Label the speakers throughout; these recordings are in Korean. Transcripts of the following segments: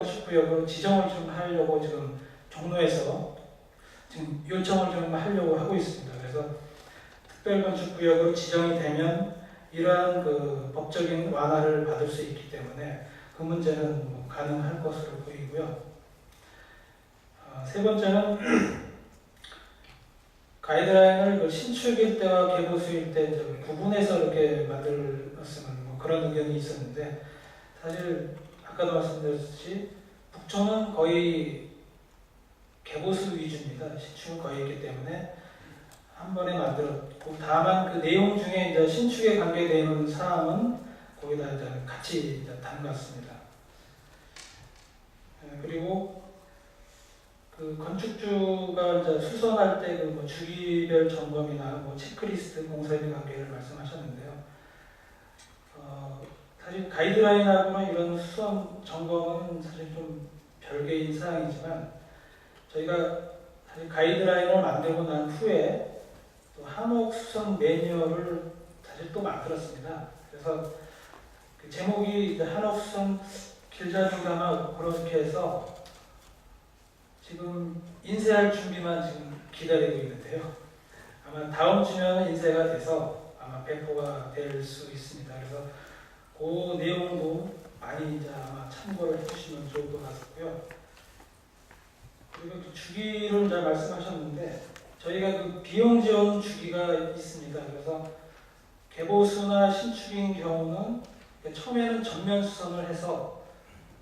Speaker 1: 구역으로 지정을 좀 하려고 지금 종로에서 지금 요청을 좀 하려고 하고 있습니다. 그래서 특별건축구역으로 지정이 되면 이러한 그 법적인 완화를 받을 수 있기 때문에 그 문제는 뭐 가능할 것으로 보이고요. 세 번째는 가이드라인을 그 신축일 때와 개보수일 때 구분해서 이렇게 만들었으면 뭐 그런 의견이 있었는데, 사실 아까도 말씀드렸듯이 북촌은 거의 개보수 위주입니다. 신축은 거의 있기 때문에 한 번에 만들었고, 다만 그 내용 중에 이제 신축에 관계되는 사항은 거기다 이제 같이 이제 담갔습니다. 그리고 그 건축주가 이제 수선할 때 그 뭐 주기별 점검이나 뭐 체크리스트 공사비 관계를 말씀하셨는데요. 사실 가이드라인하고는 이런 수선 점검은 사실 좀 별개인 사항이지만, 저희가 사실 가이드라인을 만들고 난 후에 또 한옥 수선 매뉴얼을 사실 또 만들었습니다. 그래서 그 제목이 이제 한옥 수선 길자중감화 그렇게 해서 지금 인쇄할 준비만 지금 기다리고 있는데요. 아마 다음 주면 인쇄가 돼서 아마 배포가 될 수 있습니다. 그래서 그 내용도 많이 이제 아마 참고를 해주시면 좋을 것 같고요. 그리고 그 주기를 이제 말씀하셨는데, 저희가 그 비용 지원 주기가 있습니다. 그래서 개보수나 신축인 경우는 처음에는 전면 수선을 해서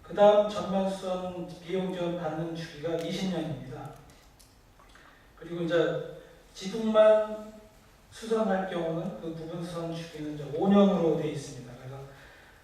Speaker 1: 그 다음 전면 수선 비용 지원 받는 주기가 20년입니다. 그리고 이제 지붕만 수선할 경우는 그 부분 수선 주기는 이제 5년으로 되어 있습니다. 그래서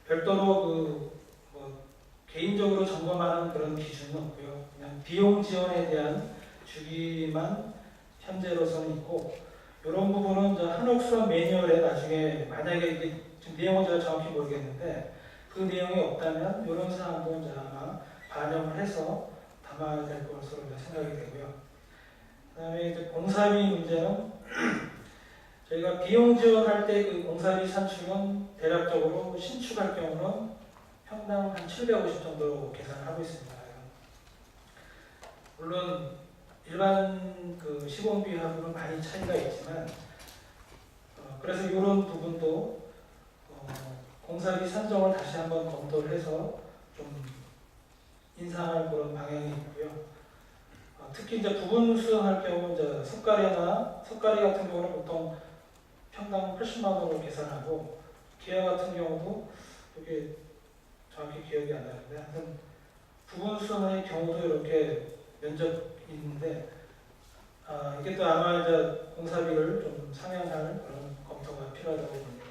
Speaker 1: 별도로 그 뭐 개인적으로 점검하는 그런 기준은 없고요. 그냥 비용 지원에 대한 주기만 현재로서는 있고, 이런 부분은 이제 한옥 수선 매뉴얼에 나중에 만약에 이게 지금 내용은 제가 정확히 모르겠는데 그 내용이 없다면 이런 사항도 이제 아마 반영을 해서 담아야 될 것으로 생각이 되고요. 그다음에 이제 공사비 문제는 저희가 비용 지원할 때 그 공사비 산출은 대략적으로 신축할 경우는 평당 한 750 정도 계산을 하고 있습니다. 물론 일반 그 시공비하고는 많이 차이가 있지만, 그래서 이런 부분도 공사비 산정을 다시 한번 검토를 해서 좀 인상할 그런 방향이 있고요. 특히 이제 부분 수선할 경우 이제 석가리 같은 경우는 보통 평당 80만 원으로 계산하고, 기아 같은 경우도 이게 정확히 기억이 안 나는데 하여튼 부분 수선의 경우도 이렇게 면적이 있는데, 이게 또 아마 이제 공사비를 좀 상향할 그런 검토가 필요하다고 봅니다.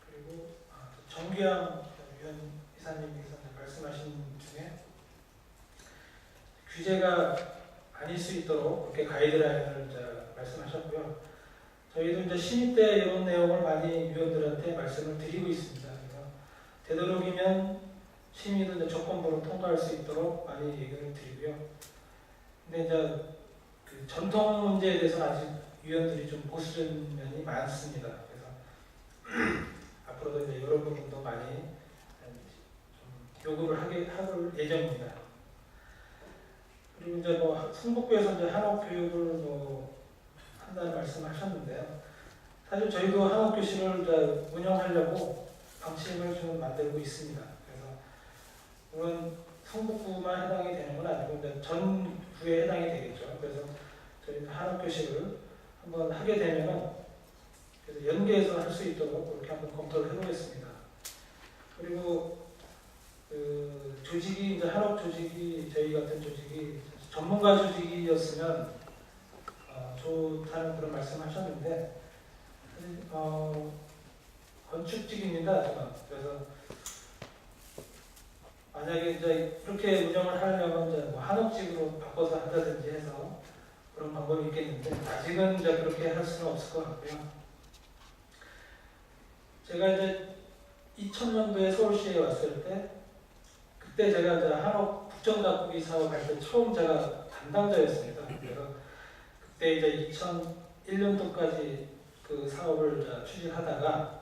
Speaker 1: 그리고 정규양 위원 이사님께서 말씀하신 중에 규제가 아닐 수 있도록 그렇게 가이드라인을 이제 말씀하셨고요. 저희도 이제 심의 때 이런 내용을 많이 위원들한테 말씀을 드리고 있습니다. 그래서 되도록이면 심의도 이제 조건부로 통과할 수 있도록 많이 얘기를 드리고요. 근데 이제 그 전통 문제에 대해서 아직 위원들이 좀 보수적인 면이 많습니다. 그래서 앞으로도 이제 이런 부분도 많이 좀 요구를 할 예정입니다. 그리고 이제 뭐 성북구에서 이제 한옥 교육을 뭐 한다는 말씀하셨는데요. 사실 저희도 한옥 교실을 이제 운영하려고 방침을 좀 만들고 있습니다. 그래서 물론 성북구만 해당이 되는 건 아니고 이제 전 구에 해당이 되겠죠. 그래서 저희 한옥 교실을 한번 하게 되면은 그래서 연계해서 할 수 있도록 그렇게 한번 검토를 해보겠습니다. 그리고 그 조직이 이제 한옥 조직이 저희 같은 조직이 전문가 조직이었으면 좋다는 그런 말씀하셨는데, 건축직입니다. 저는. 그래서 만약에 이제 이렇게 운영을 하려면 이제 뭐 한옥직으로 바꿔서 한다든지 해서 그런 방법이 있겠는데, 아직은 이제 그렇게 할 수는 없을 것 같고요. 제가 이제 2000년도에 서울시에 왔을 때, 그때 제가 이제 한옥 국정 가꾸기 사업 할 때 처음 제가 담당자였습니다. 그래서 그때 이제 2001년도까지 그 사업을 추진하다가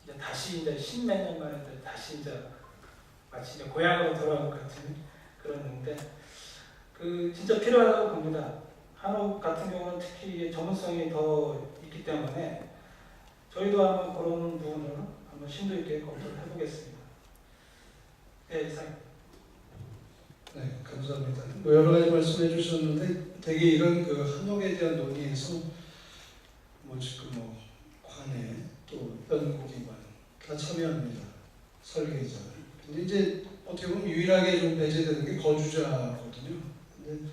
Speaker 1: 이제 다시 이제 십몇 년 만에 이제 다시 이제 마치 이제 고향으로 돌아온 것 같은 그런 건데 그 진짜 필요하다고 봅니다. 한옥 같은 경우는 특히 이게 전문성이 더 있기 때문에 저희도 한번 그런 부분을 한번 심도 있게 검토를 해보겠습니다. 네, 이상.
Speaker 2: 네, 감사합니다. 뭐 여러 가지 말씀해 주셨는데 되게 이런 그 한옥에 대한 논의에서 뭐 지금 뭐 관에 또 연구기관 다 참여합니다. 설계자. 근데 이제 어떻게 보면 유일하게 좀 배제되는 게 거주자거든요. 근데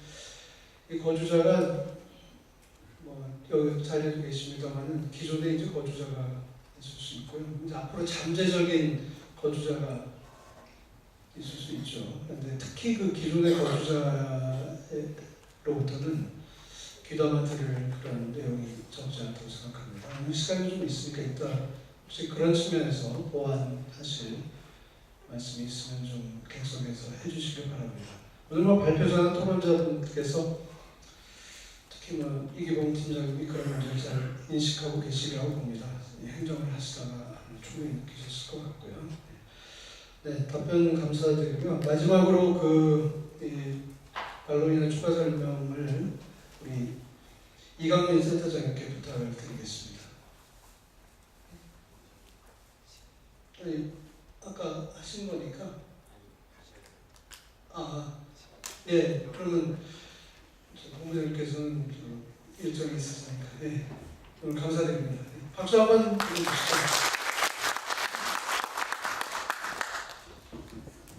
Speaker 2: 이 거주자가 뭐 여기 자리에도 계십니다만은 기존에 이제 거주자가 있을 수 있고요. 이제 앞으로 잠재적인 거주자가 있을 수 있죠. 그런데 특히 그 기존의 거주자로부터는 귀담아 들을 그런 내용이 적지 않다고 생각합니다. 오늘 시간이 좀 있으니까 일단 혹시 그런 측면에서 보완하실 말씀이 있으면 좀 객석에서 해주시길 바랍니다. 오늘 뭐 발표자나 토론자분께서 특히 뭐 이기봉 팀장님이 그런 문제를 잘 인식하고 계시리라고 봅니다. 행정을 하시다가 충분히 느끼셨을 것 같고요. 네, 답변 감사드리고요. 마지막으로 반론인의 추가 설명을 우리 이강민 센터장님께 부탁을 드리겠습니다. 아니, 아까 하신 거니까. 예, 그러면 본부장님께서는 일정이 있으시니까. 네, 오늘 감사드립니다. 박수 한번 드려주시죠.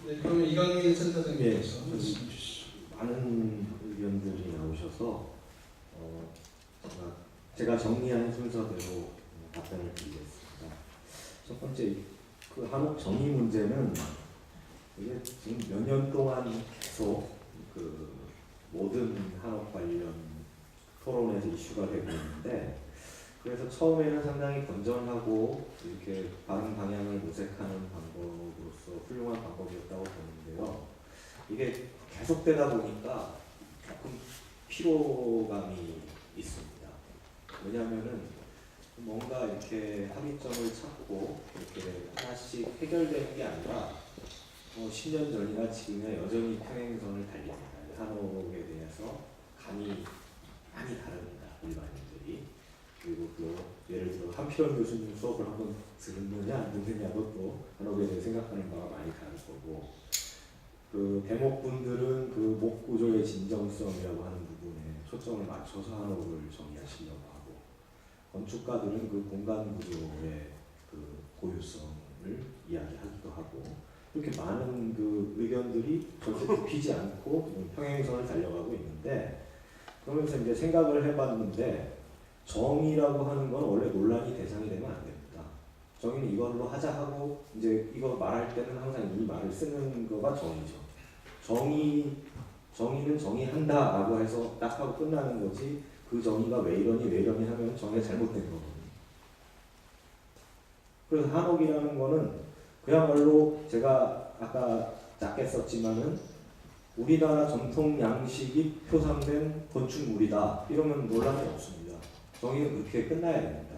Speaker 2: 네, 그러면 이강민 센터장님께서 말씀해 주시죠.
Speaker 3: 많은 의견들이 나오셔서 제가 정리한 순서대로 답변을 드리겠습니다. 첫 번째, 그 한옥 정의 문제는 이게 지금 몇 년 동안 계속 그 모든 한옥 관련 토론에서 이슈가 되고 있는데, 그래서 처음에는 상당히 건전하고 이렇게 바른 방향을 모색하는 방법으로서 훌륭한 방법이었다고 보는데요. 이게 계속되다 보니까 조금 피로감이 있습니다. 왜냐하면은 뭔가 이렇게 합의점을 찾고 이렇게 하나씩 해결되는 게 아니라 10년 전이나 지금이나 여전히 평행선을 달립니다. 한옥에 대해서 감이 많이 다릅니다. 일반인들이. 그리고 또 예를 들어 한필원 교수님 수업을 한번 듣느냐 안 듣느냐도 또 한옥에 대해 생각하는 바가 많이 다를 거고, 그 대목분들은 그 목 구조의 진정성이라고 하는 부분에 초점을 맞춰서 한옥을 정의하시려고 하고, 건축가들은 그 공간 구조의 그 고유성을 이야기하기도 하고, 이렇게 많은 그 의견들이 절대 굽히지 않고 평행선을 달려가고 있는데, 그러면서 이제 생각을 해봤는데 정의라고 하는 건 원래 논란이 대상이 되면 안 됩니다. 정의는 이걸로 하자 하고 이제 이거 말할 때는 항상 이 말을 쓰는 거가 정의죠. 정의는 정의한다라고 해서 딱 하고 끝나는 거지, 그 정의가 왜 이러니 하면 정의가 잘못된 거거든요. 그래서 한옥이라는 거는 그야말로 제가 아까 작게 썼지만은 우리나라 전통 양식이 표상된 건축물이다 이러면 논란이 없습니다. 정의는 그렇게 끝나야 됩니다.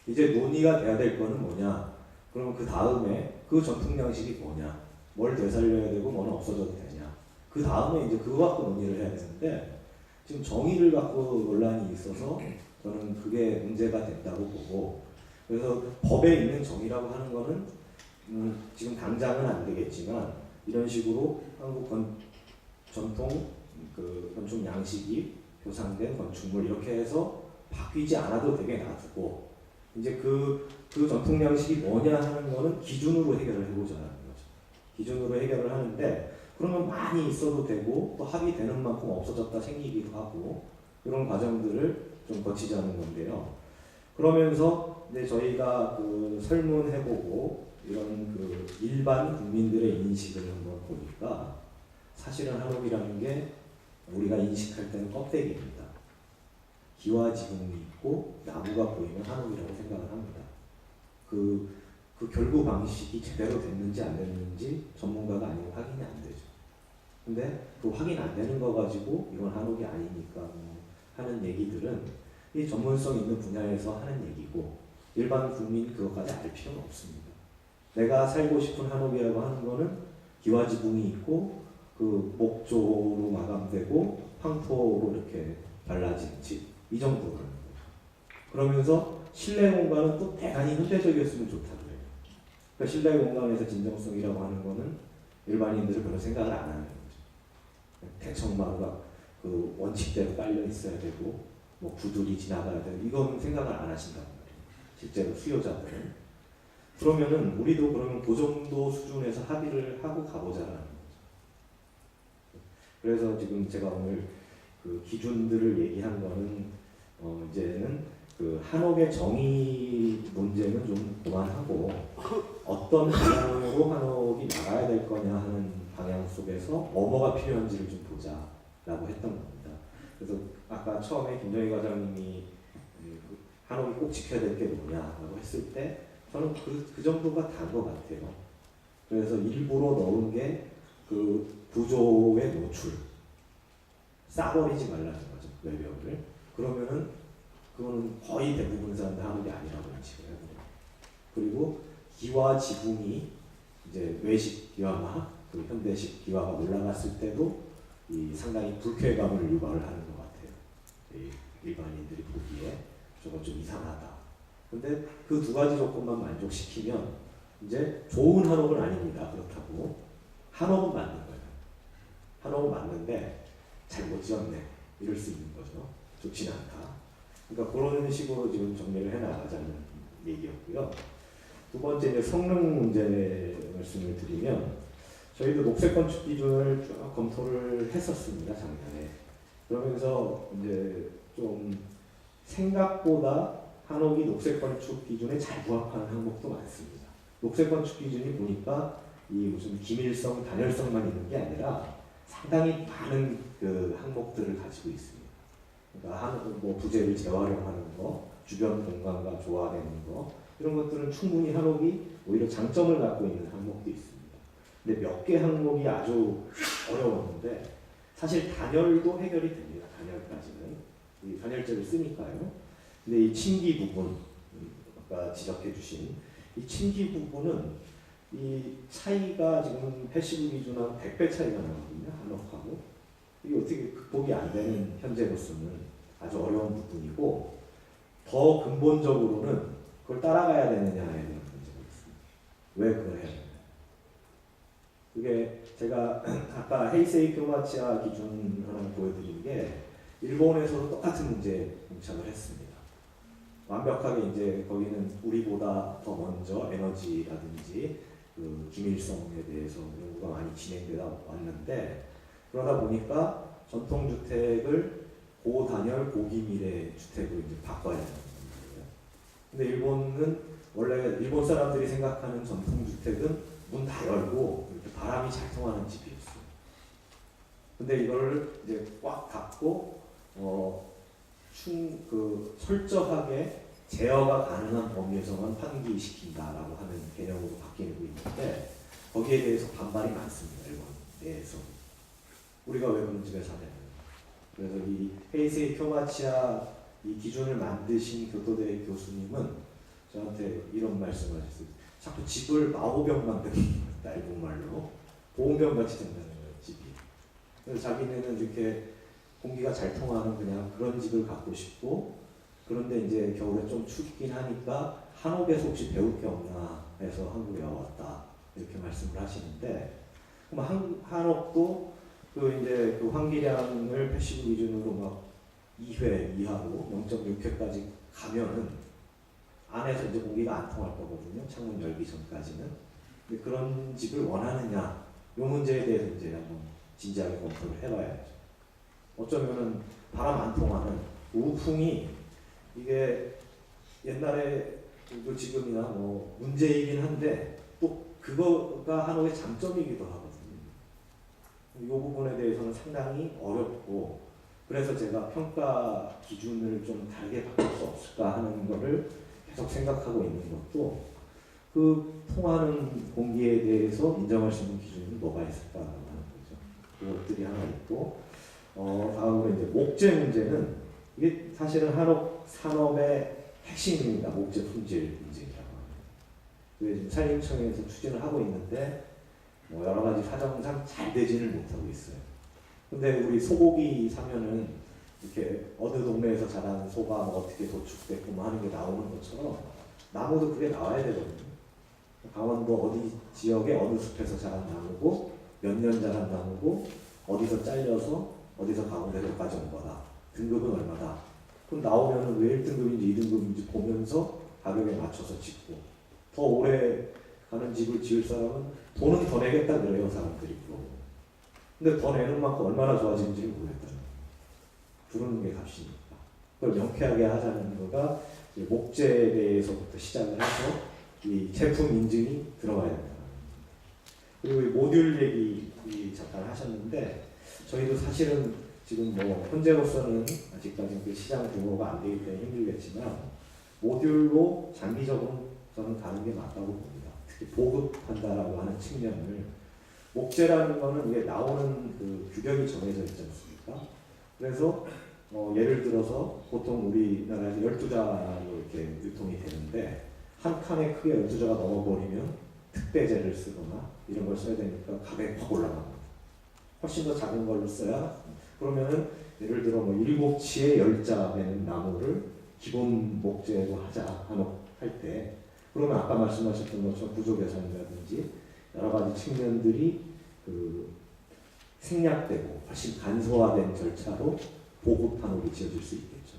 Speaker 3: 이제 논의가 돼야 될 거는 뭐냐? 그러면 그 다음에 그 전통 양식이 뭐냐? 뭘 되살려야 되고 뭐는 없어져도 되냐? 그 다음에 이제 그거 갖고 논의를 해야 되는데, 지금 정의를 갖고 논란이 있어서 저는 그게 문제가 된다고 보고, 그래서 법에 있는 정의라고 하는 거는 지금 당장은 안 되겠지만 이런 식으로 한국 전통 그 건축 양식이 표상된 건축물 이렇게 해서 바뀌지 않아도 되게 놔두고, 이제 그 전통 양식이 뭐냐 하는 거는 기준으로 해결을 해보자는 거죠. 기준으로 해결을 하는데, 그러면 많이 있어도 되고 또 합의되는 만큼 없어졌다 생기기도 하고, 이런 과정들을 좀 거치자는 건데요. 그러면서 이제 저희가 그 설문해보고 이런 그 일반 국민들의 인식을 한번 보니까, 사실은 한옥이라는 게 우리가 인식할 때는 껍데기입니다. 기와지붕이 있고 나무가 보이면 한옥이라고 생각을 합니다. 그 결구 방식이 제대로 됐는지 안 됐는지 전문가가 아니면 확인이 안 되죠. 근데 그 확인 안 되는 거 가지고 이건 한옥이 아니니까 뭐 하는 얘기들은 이 전문성 있는 분야에서 하는 얘기고, 일반 국민이 그것까지 알 필요는 없습니다. 내가 살고 싶은 한옥이라고 하는 거는 기와지붕이 있고 그 목조로 마감되고 황토로 이렇게 발라진 집 이 정도라는 거죠. 그러면서 실내 공간은 또 대단히 현대적이었으면 좋다는 거예요. 그러니까 실내 공간에서 진정성이라고 하는 거는 일반인들은 별로 생각을 안 하는 거죠. 대청마루가 그 원칙대로 깔려 있어야 되고 뭐 구들이 지나가야 되고 이건 생각을 안 하신단 말이에요. 실제로 수요자들은. 그러면은 우리도 그러면 그 정도 수준에서 합의를 하고 가보자라는 거죠. 그래서 지금 제가 오늘 그 기준들을 얘기한 거는 이제는 그 한옥의 정의 문제는 좀 그만하고 어떤 방향으로 한옥이 나가야 될 거냐 하는 방향 속에서 뭐가 필요한지를 좀 보자라고 했던 겁니다. 그래서 아까 처음에 김정희 과장님이 한옥이 꼭 지켜야 될 게 뭐냐라고 했을 때 저는 그 정도가 다인 것 같아요. 그래서 일부러 넣은 게 그 구조의 노출, 싸버리지 말라는 거죠, 외벽을. 그러면은 그거는 거의 대부분 사람들 한옥이 아니라고 인식을 해요. 그리고 기와 지붕이 이제 외식 기와나 그 현대식 기와가 올라갔을 때도 이 상당히 불쾌감을 유발을 하는 것 같아요. 이 일반인들이 보기에 저거 좀 이상하다. 근데 그 두 가지 조건만 만족시키면 이제 좋은 한옥은 아닙니다. 그렇다고 한옥은 맞는 거예요. 한옥은 맞는데 잘못 지었네. 이럴 수 있는 거죠. 좋지는 않다. 그러니까 그런 식으로 지금 정리를 해나가자는 얘기였고요. 두 번째 이제 성능 문제 말씀을 드리면 저희도 녹색 건축 기준을 쭉 검토를 했었습니다. 작년에. 그러면서 이제 좀 생각보다 한옥이 녹색 건축 기준에 잘 부합하는 항목도 많습니다. 녹색 건축 기준이 보니까 이 무슨 기밀성, 단열성만 있는 게 아니라 상당히 많은 그 항목들을 가지고 있습니다. 그러니까 뭐 부재를 재활용하는 거, 주변 공간과 조화되는 거 이런 것들은 충분히 한옥이 오히려 장점을 갖고 있는 항목도 있습니다. 근데 몇 개 항목이 아주 어려웠는데 사실 단열도 해결이 됩니다. 단열까지는 이 단열재를 쓰니까요. 근데 이 침기 부분 아까 지적해 주신 이 침기 부분은 이 차이가 지금 패시브 기준하고 100배 차이가 나거든요. 한옥하고 이게 어떻게 극복이 안 되는 현재로서는 아주 어려운 부분이고 더 근본적으로는 그걸 따라가야 되느냐에 대한 문제가 있습니다. 왜 그걸 해야 되냐. 그게 제가 아까 헤이세이 교마치아 기준 하나 보여드린 게 일본에서도 똑같은 문제에 봉착을 했습니다. 완벽하게 이제 거기는 우리보다 더 먼저 에너지라든지 그 기밀성에 대해서 연구가 많이 진행되다 왔는데 그러다 보니까 전통주택을 고단열 고기밀의 주택으로 이제 바꿔야 되는 거예요. 근데 일본은 원래 일본 사람들이 생각하는 전통주택은 문 다 열고 이렇게 바람이 잘 통하는 집이었어요. 근데 이걸 이제 꽉 닫고 철저하게 제어가 가능한 범위에서만 환기시킨다라고 하는 개념으로 바뀌고 있는데 거기에 대해서 반발이 많습니다. 일본 내에서. 우리가 왜 그런 집에 사냐. 그래서 이 헤이세이 쿄마치아 이 기준을 만드신 교토대 교수님은 저한테 이런 말씀을 하셨어요. 자꾸 집을 마호병 만드는 거다. 일본말로. 보온병 같이 된다는 거예요. 집이. 그래서 자기네는 이렇게 공기가 잘 통하는 그냥 그런 집을 갖고 싶고 그런데 이제 겨울에 좀 춥긴 하니까 한옥에서 혹시 배울 게 없나 해서 한국에 와왔다 이렇게 말씀을 하시는데 그럼 한옥도 그 이제 그 환기량을 패시브 기준으로 막 2회 이하로 0.6회까지 가면은 안에서 이제 공기가 안 통할 거거든요. 창문 열기 전까지는. 근데 그런 집을 원하느냐 이 문제에 대해서 이제 한번 진지하게 검토를 해봐야죠. 어쩌면은 바람 안 통하는 우풍이 이게 옛날에 또 지금이나 뭐 문제이긴 한데 또 그거가 한옥의 장점이기도 하거든요. 이 부분에 대해서는 상당히 어렵고 그래서 제가 평가 기준을 좀 다르게 바꿀 수 없을까 하는 거를 계속 생각하고 있는 것도 그 통하는 공기에 대해서 인정할 수 있는 기준이 뭐가 있을까 하는 거죠. 그것들이 하나 있고 다음으로 이제 목재 문제는 이게 사실은 한옥 산업의 핵심입니다. 목재 품질 인증이라고 하는. 그게 지금 산림청에서 추진을 하고 있는데 뭐 여러 가지 사정상 잘 되지는 못하고 있어요. 근데 우리 소고기 사면은 이렇게 어느 동네에서 자란 소가 뭐 어떻게 도축됐고 뭐 하는 게 나오는 것처럼 나무도 그게 나와야 되거든요. 강원도 어디 지역에 어느 숲에서 자란 나무고 몇 년 자란 나무고 어디서 잘려서 어디서 강원도까지 온 거다. 등급은 얼마다. 그럼 나오면은 왜 1등급인지 2등급인지 보면서 가격에 맞춰서 짓고 더 오래 가는 집을 지을 사람은 돈은 더 내겠다 그래요 사람들이. 근데 더 내는 만큼 얼마나 좋아지는지를 모르겠다. 부르는 게 값이니까. 그걸 명쾌하게 하자는 거가 목재에 대해서부터 시작을 해서 이 제품 인증이 들어가야 된다. 그리고 이 모듈 얘기 잠깐 하셨는데 저희도 사실은 지금 뭐 현재로서는 아직까지 그 시장 규모가 안 되기 때문에 힘들겠지만 모듈로 장기적으로 저는 가는 게 맞다고 봅니다. 특히 보급한다라고 하는 측면을 목재라는 거는 이게 나오는 그 규격이 정해져 있지 않습니까? 그래서 예를 들어서 보통 우리나라에서 12자로 이렇게 유통이 되는데 한 칸에 크게 12자가 넘어버리면 특대재를 쓰거나 이런 걸 써야 되니까 가격이 확 올라갑니다. 훨씬 더 작은 걸로 써야 그러면은 예를 들어 뭐 7치에 10자 되는 나무를 기본 목재로 하자 할 때 그러면 아까 말씀하셨던 것처럼 구조 개선이라든지 여러 가지 측면들이 그 생략되고 훨씬 간소화된 절차로 보급 판옥이 지어질 수 있겠죠.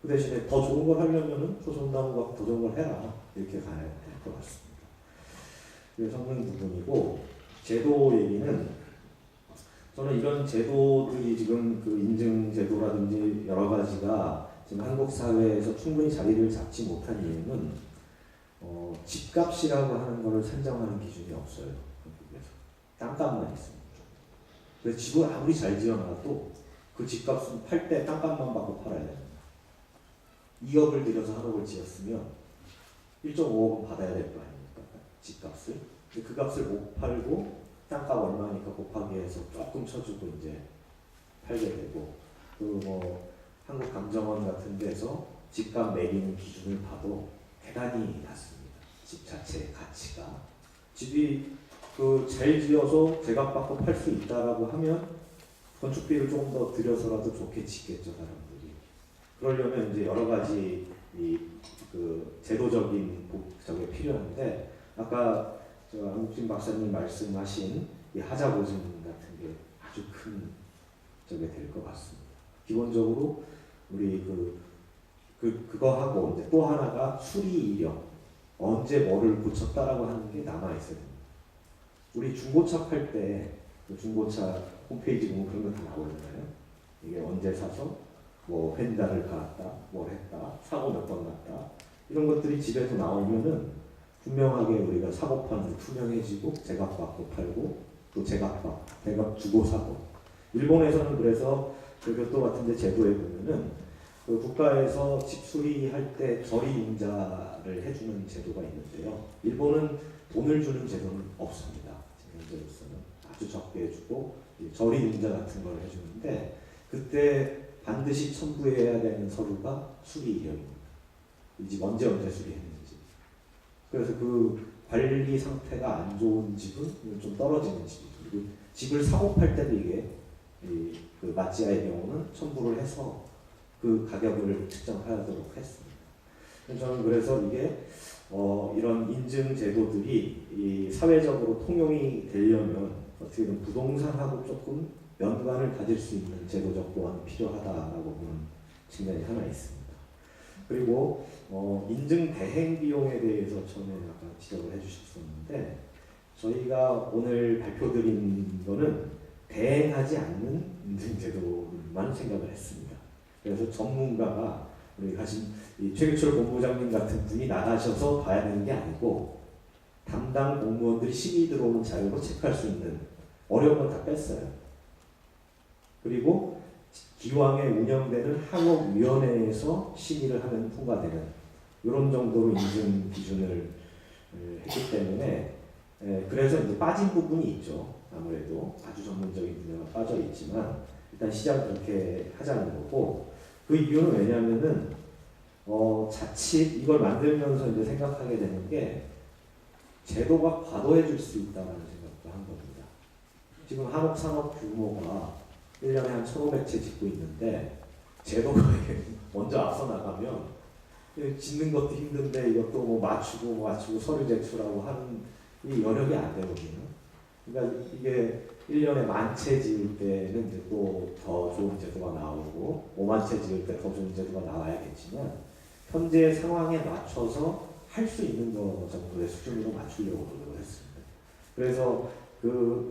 Speaker 3: 그 대신에 더 좋은 걸 하려면은 소송나무가 더 좋은 걸 해라 이렇게 가야 될 것 같습니다. 그게 성능 부분이고 제도 얘기는 저는 이런 제도들이 지금 그 인증 제도라든지 여러 가지가 지금 한국 사회에서 충분히 자리를 잡지 못한 이유는 집값이라고 하는 것을 산정하는 기준이 없어요. 한국에서 땅값만 있습니다. 그래서 집을 아무리 잘 지어놔도 그 집값은 팔 때 땅값만 받고 팔아야 됩니다. 2억을 들여서 한옥을 지었으면 1.5억은 받아야 될 거 아닙니까? 집값을. 근데 그 값을 못 팔고 땅값 얼마니까 곱하기 해서 조금 쳐주고 이제 팔게 되고 그 뭐 한국감정원 같은 데서 집값 매기는 기준을 봐도 대단히 낮습니다. 집 자체의 가치가. 집이 그 잘 지어서 제값 받고 팔 수 있다라고 하면 건축비를 조금 더 들여서라도 좋게 짓겠죠 사람들이. 그러려면 이제 여러 가지 그 제도적인 저게 필요한데 아까 안국진 박사님 말씀하신 이 하자 보증 같은 게 아주 큰 저게 될 것 같습니다. 기본적으로 우리 그거 하고 이제 또 하나가 수리 이력 언제 뭐를 고쳤다라고 하는 게 남아 있어야 됩니다. 우리 중고차 팔 때 그 중고차 홈페이지 보면 그런 거 다 나오잖아요. 이게 언제 사서 뭐 펜다를 갈았다, 뭘 했다, 사고 몇 번 났다 이런 것들이 집에서 나오면은 분명하게 우리가 사고판은 투명해지고 제값 받고 팔고 또 제값 주고 사고. 일본에서는 그래서 그 교토 같은데 제도에 보면은 그 국가에서 집 수리할 때 저리융자를 해주는 제도가 있는데요. 일본은 돈을 주는 제도는 없습니다. 현재로서는 아주 적게 해주고 저리융자 같은 걸 해주는데 그때 반드시 첨부해야 되는 서류가 수리 이력입니다. 이 집 언제 수리했는지. 그래서 그 관리 상태가 안 좋은 집은 좀 떨어지는 집이죠. 그리고 집을 사고 팔 때도 이게 그 마찌아의 경우는 첨부를 해서 그 가격을 측정하도록 했습니다. 저는 그래서 이게 이런 인증 제도들이 이 사회적으로 통용이 되려면 어떻게든 부동산하고 조금 연관을 가질 수 있는 제도적 보완이 필요하다라고 보는 측면이 하나 있습니다. 그리고 인증 대행 비용에 대해서 처음에 약간 지적을 해주셨었는데 저희가 오늘 발표드린 거는 대행하지 않는 인증 제도만 생각을 했습니다. 그래서 전문가가 우리 가신 이 최규철 본부장님 같은 분이 나가셔서 봐야 되는 게 아니고 담당 공무원들이 심의 들어오는 자료로 체크할 수 있는 어려운 건 다 뺐어요. 그리고 기왕에 운영되는 항업위원회에서 심의를 하면 통과되는 이런 정도로 인증 기준을 했기 때문에 그래서 이제 빠진 부분이 있죠. 아무래도 아주 전문적인 분야가 빠져 있지만 일단 시작 그렇게 하자는 거고 그 이유는 왜냐하면은 자칫 이걸 만들면서 이제 생각하게 되는 게 제도가 과도해질 수 있다는 생각도 한 겁니다. 지금 한옥 산업 규모가 1년에 한 1,500채 짓고 있는데 제도가 먼저 앞서 나가면 짓는 것도 힘든데 이것도 뭐 맞추고 서류 제출하고 하는 이 여력이 안 되거든요. 그러니까 이게 1년에 10,000채 지을 때는 이제 또 더 좋은 제도가 나오고 50,000채 지을 때 더 좋은 제도가 나와야겠지만 현재 상황에 맞춰서 할 수 있는 거 정도의 수준으로 맞추려고 노력을 했습니다. 그래서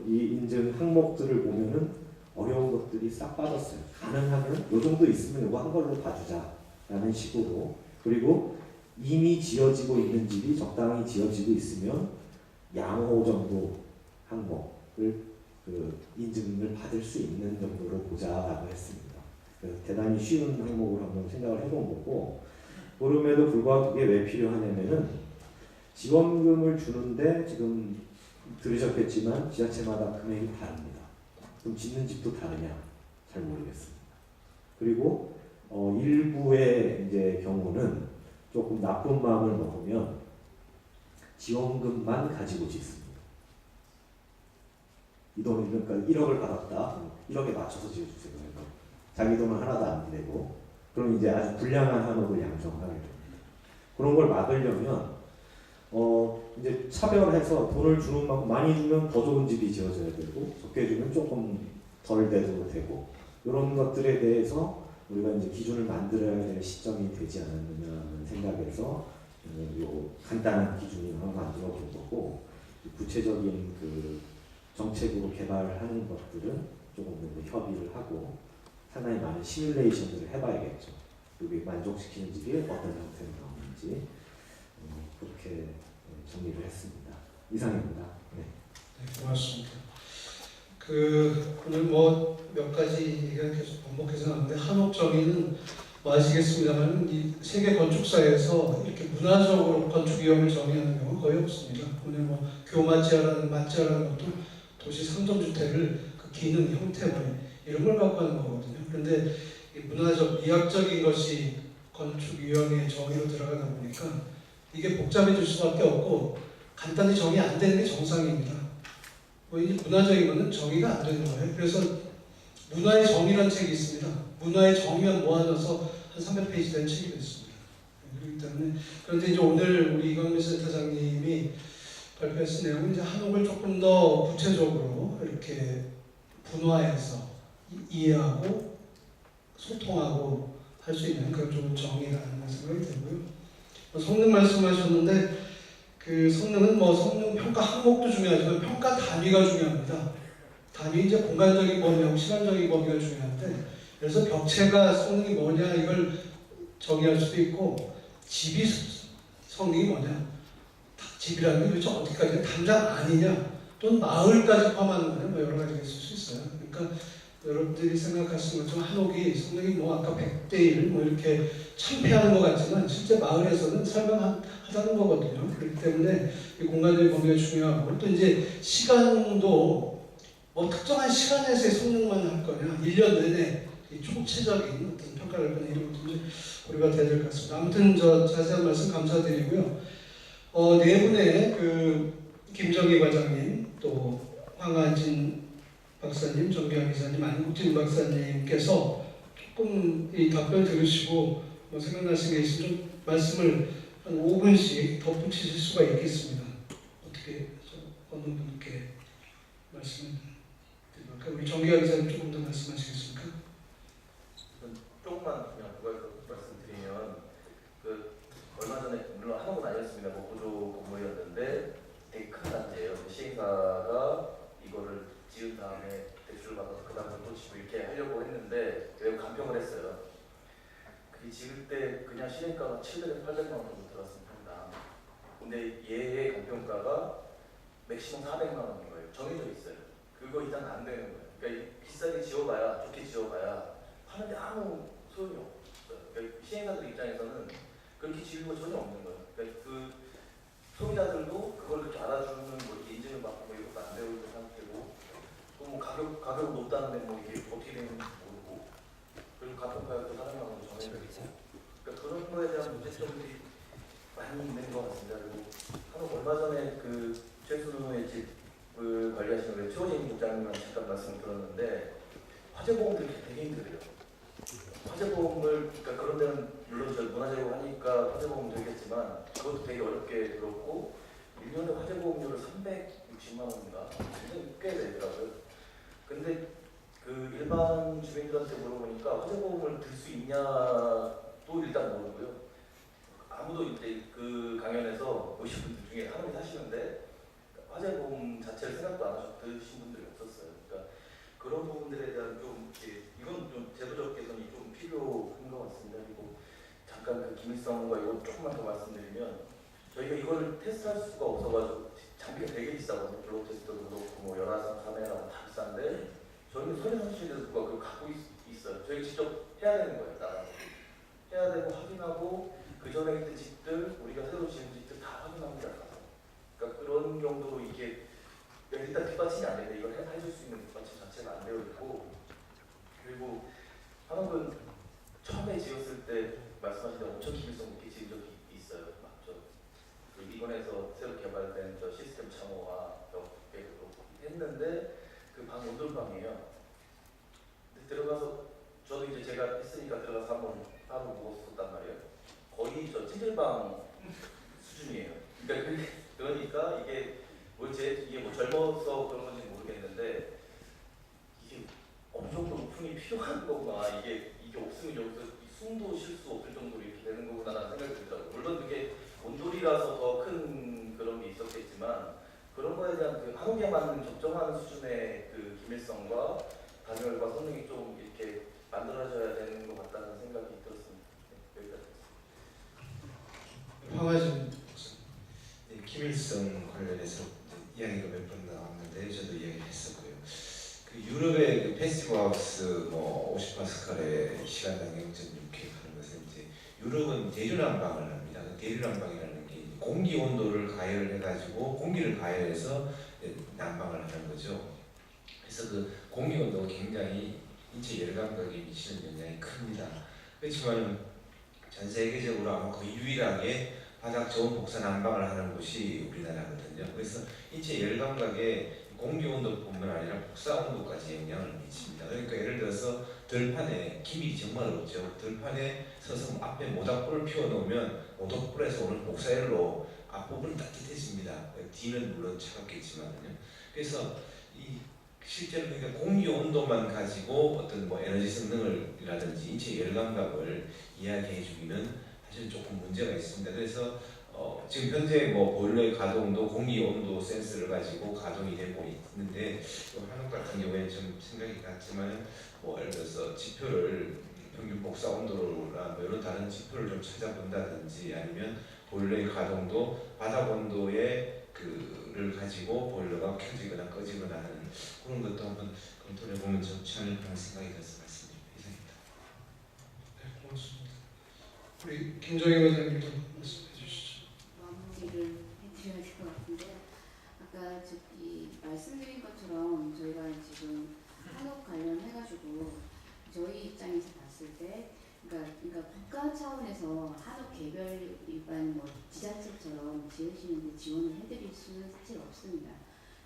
Speaker 3: 이 인증 항목들을 보면은 어려운 것들이 싹 빠졌어요. 가능하면 요 정도 있으면 이거 한 걸로 봐주자라는 식으로. 그리고 이미 지어지고 있는 집이 적당히 지어지고 있으면 양호 정도 항목을 인증을 받을 수 있는 정도로 보자라고 했습니다. 그래서 대단히 쉬운 항목을 한번 생각을 해본 거고, 그럼에도 불구하고 그게 왜 필요하냐면은 지원금을 주는데 지금 들으셨겠지만 지자체마다 금액이 다릅니다. 그럼 짓는 집도 다르냐? 잘 모르겠습니다. 그리고 일부의 이제 경우는 조금 나쁜 마음을 먹으면 지원금만 가지고 짓습니다. 이 돈이 그러니까 1억을 받았다. 1억에 맞춰서 지어주세요. 자기 돈은 하나도 안 내고 그럼 이제 아주 불량한 한옥을 양성하게 됩니다. 그런 걸 막으려면 이제 차별해서 돈을 주는 만큼 많이 주면 더 좋은 집이 지어져야 되고 적게 주면 조금 덜 돼도 되고 이런 것들에 대해서 우리가 이제 기준을 만들어야 될 시점이 되지 않았느냐는 생각에서 요 간단한 기준을 하나 만들어 본 거고 구체적인 정책으로 개발하는 것들은 조금 더 협의를 하고 상당히 많은 시뮬레이션들을 해봐야겠죠. 여기 만족시키는 집이 어떤 형태로 나오는지 그렇게 정리를 했습니다. 이상입니다. 네.
Speaker 2: 네, 고맙습니다. 오늘 몇 가지 얘기가 계속 반복해서 나오는데 한옥 정의는 아시겠습니다만 이 세계 건축사에서 이렇게 문화적으로 건축 위험을 정의하는 경우는 거의 없습니다. 오늘 교마지아라는 것도 도시 상점주택을 기능, 형태 이런 걸 갖고 하는 거거든요. 그런데 문화적, 미학적인 것이 건축 유형의 정의로 들어가다 보니까 이게 복잡해질 수밖에 없고 간단히 정의 안 되는 게 정상입니다. 이 문화적인 거는 정의가 안 되는 거예요. 그래서 문화의 정의라는 책이 있습니다. 문화의 정의만 모아놔서 한 300페이지 된 책이 됐습니다. 그렇기 때문에 그런데 이제 오늘 우리 이광민 센터장님이 발표했을 내용은 이제 한옥을 조금 더 구체적으로 이렇게 분화해서 이해하고 소통하고 할 수 있는 그런 좋은 정의라는 생각이 들고요. 성능 말씀하셨는데 성능은 성능 평가 항목도 중요하지만 평가 단위가 중요합니다. 단위 이제 공간적인 범위하고 시간적인 범위가 중요한데 그래서 벽체가 성능이 뭐냐 이걸 정의할 수도 있고 집이 성능이 뭐냐 집이라는 게 도대체 어디까지 당장 아니냐 또는 마을까지 포함하는 거냐 여러 가지가 있을 수 있어요. 그러니까 여러분들이 생각하시는 것처럼 한옥이 성능이 아까 100대 1 이렇게 창피하는 것 같지만 실제 마을에서는 살만하다는 거거든요. 그렇기 때문에 이 공간적인 범위가 중요하고 또 이제 시간도 특정한 시간에서의 성능만 할 거냐 1년 내내 이 총체적인 어떤 평가를 할 거냐 이런 것도 이제 고려가 돼야 될 것 같습니다. 아무튼 자세한 말씀 감사드리고요. 네 분의 김정희 과장님 또 황한진 박사님, 정기환 기사님, 안국진 박사님께서 조금 이 답변 들으시고 생각나신 게 있으면 좀 말씀을 한 5분씩 덧붙이실 수가 있겠습니다. 어떻게 어느 분께 말씀을 드릴까요? 우리 정기환 기사님 조금 더 말씀하시겠습니까?
Speaker 4: 조금만 그냥 부가해서 말씀드리면 얼마 전에 물론 한옥은 아니었습니다. 보조 건물이었는데 되게 큰 단지예요. 시행사가 이거를 지은 다음에 대출을 받아서 그 다음에 또 집을 이렇게 하려고 했는데 매우 간평을 했어요. 그게 지을 때 그냥 시행가가 700에서 800만 원 정도 들었습니다. 근데 얘의 간평가가 맥시멈 400만 원인 거예요. 정해져 있어요. 그거 이상 안 되는 거예요. 그러니까 비싸게 지어봐야 좋게 지어봐야 하는데 아무 소용이 없어요. 그러니까 시행사들 입장에서는 그렇게 지을 거 전혀 없는 거예요. 그러니까 소비자들도 그걸 그렇게 알아주는 인증을 받고 이것도 안 되고 있는 상태고 또 가격이 높다는데 이게 어떻게 되는지 모르고 그리고 가평가액도 400만 원 정해져 있고 그러니까 그런 거에 대한 문제점들이 많이 있는 것 같습니다. 그리고 한번 얼마 전에 그 최순호의 집을 관리하시는 우리 최호진 국장님한테 잠깐 말씀을 들었는데 화재보험들이 되게 힘들어요. 화재보험을 그러니까 그런 데는 물론 저 문화재고 하니까 화재보험 들겠지만 그것도 되게 어렵게 들었고 1년에 화재보험료를 360만 원인가 굉장히 꽤 되더라고요. 근데 그 일반 주민들한테 물어보니까 화재보험을 들 수 있냐도 일단 모르고요. 아무도 이제 그 강연에서 오신 분들 중에 한 분이 사시는데 화재보험 자체를 생각도 안 하셔서 드신 분들이 없었어요. 그러니까 그런 부분들에 대한 좀 이건 좀 제도적 개선이 좀 필요한 것 같습니다. 그리고 잠깐 그 기밀성과 이거 조금만 더 말씀드리면 저희가 이걸 테스트할 수가 없어가지고 장비가 되게 비싸거든요. 블록 테스트도 그렇고 뭐 열화상 카메라 다 비싼데 저희는 소리선실에서 그거 갖고 있어요. 저희 직접 해야 되는 거예요. 나가서 해야 되고 확인하고 그 전에 있던 집들 우리가 새로 지은 집들 다 확인합니다. 가서. 그러니까 그런 정도로 이게 일단 뒷받침이 안 되는데 이걸 해줄 수 있는 뒷받침 자체가 안 되어 있고 그리고 한옥은 처음에 지었을 때 말씀하신 대로 엄청 기밀성 있게 지은 적이 있어요. 맞죠? 그 일본에서 새로 개발된 저 시스템 창호와 벽계로 했는데 그 방 온돌방이에요. 근데 들어가서 저도 이제 제가 했으니까 들어가서 한번 밥을 먹었었단 말이에요. 거의 저 찜질방 수준이에요. 그러니까 이게 이게 뭐 젊어서 그런 건지 모르겠는데 이게 어느 정도 오픈이 필요한 거구나. 이게 없으면 여기서 숨도 쉴 수 없을 정도로 이렇게 되는 거구나라는 생각이 들더라고요. 물론 그게 온돌이라서 더 큰 그런 게 있었겠지만 그런 거에 대한 그 한국에 맞는 적정한 수준의 그 기밀성과 단열과 성능이 좀 이렇게 만들어져야 되는 것 같다는 생각이 들었습니다. 네, 여기까지.
Speaker 2: 황하진
Speaker 5: 네, 기밀성 관련해서 이야기가 몇 번 나왔는데 저도 이야기했었고요. 그 유럽의 그 패시브 하우스 뭐 50파스칼의 시간당 0.6K 하는 것은 이제 유럽은 대류난방을 합니다. 그 대류난방이라는 게 공기 온도를 가열을 해가지고 공기를 가열해서 난방을 하는 거죠. 그래서 그 공기 온도가 굉장히 인체 열감각에 미치는 영향이 큽니다. 그렇지만 전 세계적으로 아마 거의 유일하게 바닥 저온 복사 난방을 하는 곳이 우리나라거든요. 그래서 인체 열감각에 공기 온도뿐만 아니라 복사 온도까지 영향을 미칩니다. 그러니까 예를 들어서 들판에 기밀이 정말 어렵죠. 들판에 서서 앞에 모닥불을 피워놓으면 모닥불에서 오는 복사열로 앞부분은 따뜻해집니다. 뒤는 물론 차갑겠지만요. 그래서 이 실제로 그러니까 공기 온도만 가지고 어떤 뭐 에너지 성능을이라든지 인체 열감각을 이야기해 주기는 사실 조금 문제가 있습니다. 그래서 지금 현재 뭐 보일러의 가동도 공기 온도 센서를 가지고 가동이 되고 있는데 한국 같은 경우에는 좀 생각이 같지만 뭐 예를 들어서 지표를 평균 복사 온도나 뭐 이런 다른 지표를 좀 찾아본다든지 아니면 보일러의 가동도 바닥 온도의 그를 가지고 보일러가 켜지거나 꺼지거나 하는 그런 것도 한번 검토해 보면 좋지 않을까 하는 생각이 들어서 말씀드립니다. 이상입니다.
Speaker 2: 네, 고맙습니다. 우리 김정희 원장님도 말씀해 주시죠.
Speaker 6: 마무리를 해드려야 될 것 같은데 아까 저기 말씀드린 것처럼 저희가 지금 한옥 관련해가지고 저희 입장에서 봤을 때 그러니까 국가 차원에서 한옥 개별 일반 뭐 지자체처럼 지으시는데 지원을 해드릴 수는 사실 없습니다.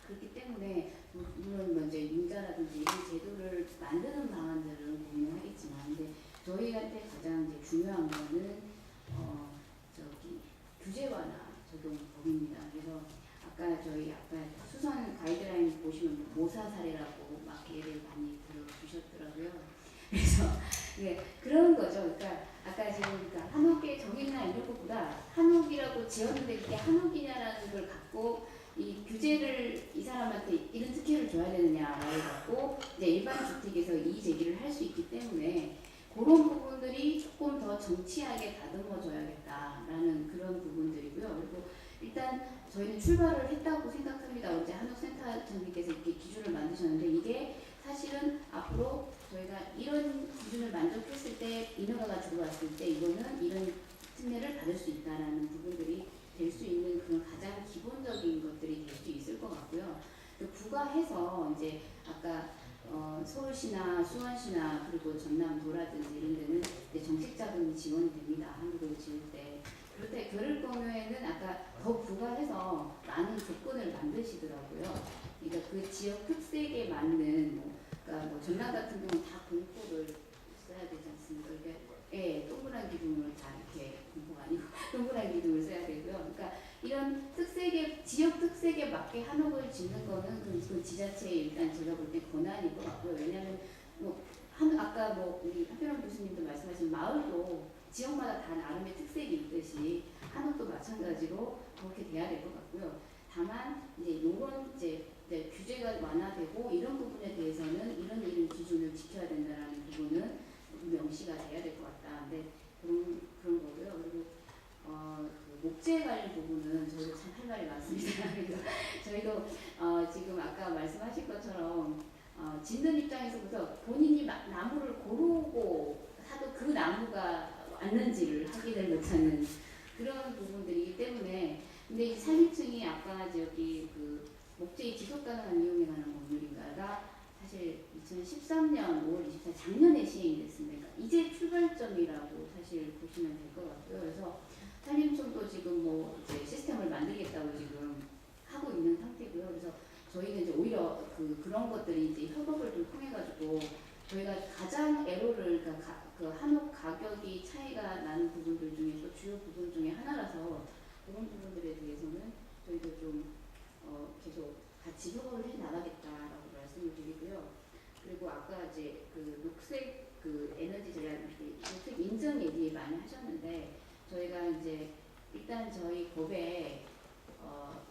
Speaker 6: 그렇기 때문에 물론 먼저 융자라든지 이런 제도를 만드는 방안들은 고민을 하겠지만 근데 저희한테 가장 이제 중요한 거는 규제 완화 적용법입니다. 그래서 저희 아까 수선 가이드라인 보시면 모사 사례라고 막 예를 많이 들어주셨더라고요. 그래서 그런 거죠. 그러니까 아까 지금 그러니까 한옥의 정의나 이런 것보다 한옥이라고 지었는데 그게 한옥이냐라는 걸 갖고 이 규제를 이 사람한테 이런 특혜를 줘야 되느냐를 갖고 이제 일반 주택에서 이의 제기를 할 수 있기 때문에 그런 부분들이 조금 더 정치하게 다듬어져야겠다라는 그런 부분들이고요. 그리고 일단 저희는 출발을 했다고 생각합니다. 어제 한옥센터장님께서 이렇게 기준을 만드셨는데 이게 사실은 앞으로 저희가 이런 기준을 만족했을 때 인허가가 들어왔을 때 이거는 이런 특례를 받을 수 있다라는 부분들이 될 수 있는 그런 가장 기본적인 것들이 될 수 있을 것 같고요. 부과해서 이제 아까 서울시나 수원시나 그리고 전남도라든지 이런 데는 이제 정책 자금이 지원이 됩니다. 한국을 지을 때. 그럴 경우에는 아까 더 부과해서 많은 조건을 만드시더라고요. 그러니까 그 지역 특색에 맞는 그러니까 뭐 전남 같은 경우는 다 공포를 써야 되지 않습니까? 그러니까 동그란 기둥을 다 이렇게 공포가 아니고 동그란 기둥을 써야 되고요. 그러니까 이런 지역 특색에 맞게 한옥을 짓는 거는 그 지자체의 일단 제가 볼 때 권한일 것 같고요. 왜냐하면 아까 우리 한편원 교수님도 말씀하신 마을도 지역마다 다 나름의 특색이 있듯이 한옥도 마찬가지로 그렇게 돼야 될 것 같고요. 다만 이런 규제가 완화되고 이런 부분에 대해서는 이런 기준을 지켜야 된다라는 부분은 명시가 돼야 될 것 같다. 근데 그런 거고요. 그리고 그 목재 관련 부분은 저희도 참 할 말이 많습니다. 그래서 저희도 지금 아까 말씀하신 것처럼 짓는 입장에서부터 본인이 나무를 고르고 사도 그 나무가 왔는지를 확인을 못하는 그런 부분들이기 때문에 근데 이 산림층이 아까 저기 그 목재의 지속 가능한 이용에 관한 법률인가가 사실 2013년 5월 24일 작년에 시행이 됐습니다. 그러니까 이제 출발점이라고 사실 보시면 될 것 같고요. 그래서 산림청도 지금 이제 시스템을 만들겠다고 지금 하고 있는 상태고요. 그래서 저희는 이제 오히려 그런 것들이 이제 협업을 좀 통해가지고 저희가 가장 에러를 그 한옥 가격이 차이가 나는 부분들 중에서 주요 부분 중에 하나라서 그런 부분들에 대해서는 저희도 좀 계속 같이 협업을 해 나가겠다라고 말씀을 드리고요. 그리고 아까 이제 그 녹색 그 에너지 전략, 녹색 인증 얘기 많이 하셨는데 저희가 이제 일단 저희 법에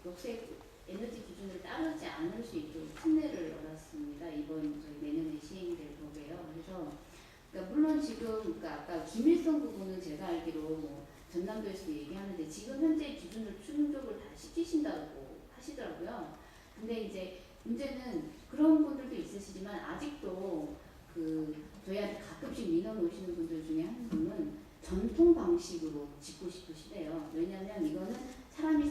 Speaker 6: 녹색 에너지 기준을 따르지 않을 수 있도록 특례를 열었습니다. 이번 저희 내년에 시행될 법에요. 그래서 그러니까 물론 지금 그러니까 아까 기밀성 부분은 제가 알기로 전남도에서도 얘기하는데 지금 현재 기준을 충족을 다 시키신다고 하시더라고요. 근데 이제 문제는 그런 분들도 있으시지만 아직도 저희한테 가끔씩 민원 오시는 분들 중에 한 분은 전통 방식으로 짓고 싶으시대요. 왜냐하면 이거는 사람이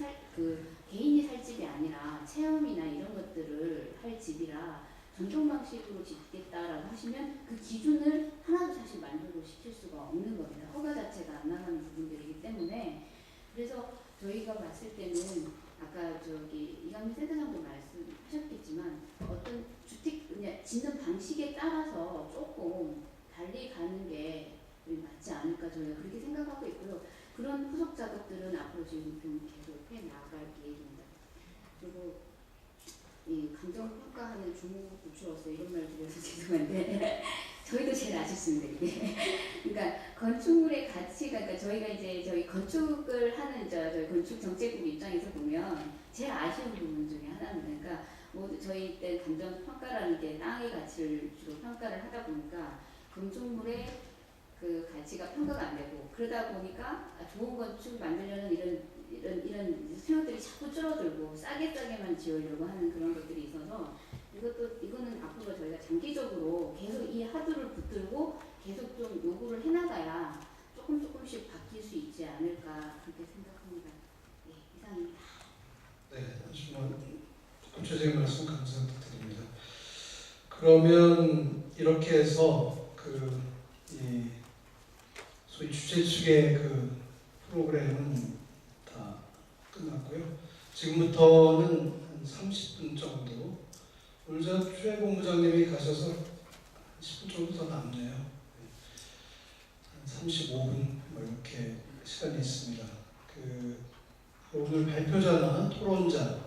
Speaker 6: 개인이 살 집이 아니라 체험이나 이런 것들을 할 집이라 전통 방식으로 짓겠다라고 하시면 그 기준을 하나도 사실 만족을 시킬 수가 없는 겁니다. 허가 자체가 안 나가는 부분들이기 때문에 그래서 저희가 봤을 때는 아까 저기 이강민 센터장도 말씀하셨겠지만 어떤 주택 짓는 방식에 따라서 조금 달리 가는 게 맞지 않을까 저희가 그렇게 생각하고 있고요. 그런 후속 작업들은 앞으로 지금 좀 계속 해 나갈 계획입니다. 그리고 이 감정평가하는 주무부처로서 이런 말 드려서 죄송한데 저희도 제일 아쉽습니다. 이게 그러니까 건축물의 가치가 그러니까 저희가 이제 저희 건축을 하는 저희 건축 정책국 입장에서 보면 제일 아쉬운 부분 중에 하나입니다. 그러니까 저희 때 감정평가라는 게 땅의 가치를 주로 평가를 하다 보니까 건축물의 그 가치가 평가가 안 되고 그러다 보니까 좋은 건축 만들려는 이런 수요들이 자꾸 줄어들고 싸게만 지으려고 하는 그런 것들이 있어서 이거는 앞으로 저희가 장기적으로 계속 이 하두를 붙들고 계속 좀 요구를 해나가야 조금씩 바뀔 수 있지 않을까 그렇게 생각합니다. 네, 이상입니다.
Speaker 2: 네, 아주 구체적인 말씀 감사드립니다. 그러면 이렇게 해서 이 소위 주최 측의 프로그램은 다 끝났고요. 지금부터는 한 30분 정도 오늘 주최 본부장님이 가셔서 10분 정도 더 남네요. 한 35분 이렇게 시간이 있습니다. 오늘 발표자나 토론자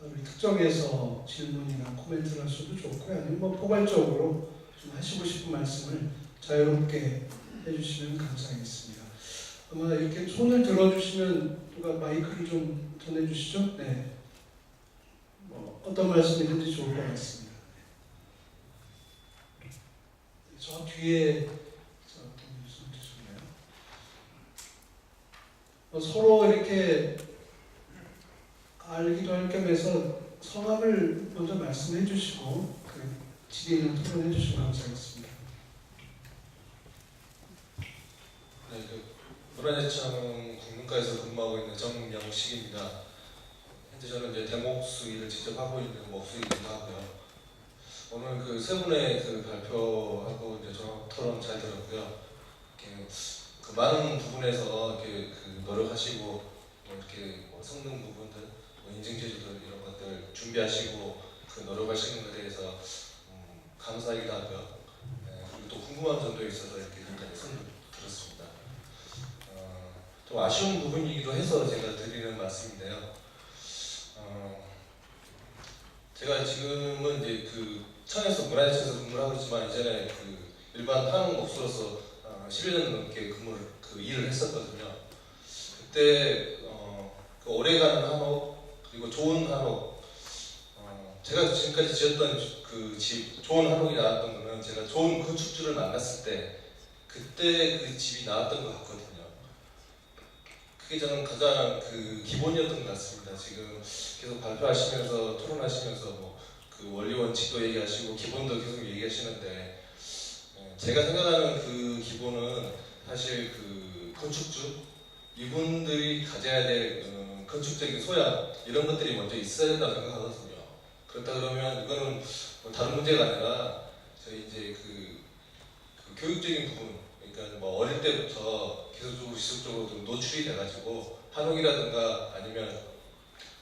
Speaker 2: 우리 특정해서 질문이나 코멘트를 하셔도 좋고요. 아니면 포괄적으로 좀 하시고 싶은 말씀을 자유롭게 해주시면 감사하겠습니다. 아마 이렇게 손을 들어주시면 누가 마이크를 좀 전해주시죠? 네. 어떤 말씀이든지 좋을 것 같습니다. 저 뒤에 서로 이렇게 알기도 할 겸해서 성함을 먼저 말씀해 주시고 질의 있는 토론해 주시면 감사하겠습니다.
Speaker 7: 네, 노란예창 국문과에서 근무하고 있는 정영식입니다. 현재 저는 이제 대목수일을 직접 하고 있는 목수이기도 하고요. 오늘 그 세 분의 그 발표하고 이제 토론 잘 들었고요. 이렇게 그 많은 부분에서 이렇게 그 노력하시고 뭐 이렇게 뭐 성능 부분들, 뭐 인증 제도들 이런 것들 준비하시고 그 노력하시는 것에 대해서 감사하기도 하고요. 그리고 또 궁금한 점도 있어서 이렇게 굉장히 손을 들었습니다. 좀 아쉬운 부분이기도 해서 제가 드리는 말씀인데요. 제가 지금은 이제 그 청에서 문화재청에서 근무를 하고 있지만 이전에 그 일반 한옥업소로서 11년 넘게 그 일을 했었거든요. 그때 그 오래가는 한옥 그리고 좋은 한옥 제가 지금까지 지었던 그 집 좋은 한옥이 나왔던 거는 제가 좋은 건축주를 만났을 때 그때 그 집이 나왔던 것 같거든요. 그게 저는 가장 그 기본이었던 것 같습니다. 지금 계속 발표하시면서 토론하시면서 뭐 그 원리 원칙도 얘기하시고 기본도 계속 얘기하시는데 제가 생각하는 그 기본은 사실 그 건축주 이분들이 가져야 될 건축적인 소양 이런 것들이 먼저 있어야 된다고 생각하거든요. 그렇다 그러면 이거는 뭐 다른 문제가 아니라 저희 이제 그 교육적인 부분 그러니까 뭐 어릴 때부터 계속적으로 지속적으로 좀 노출이 돼가지고 한옥이라든가 아니면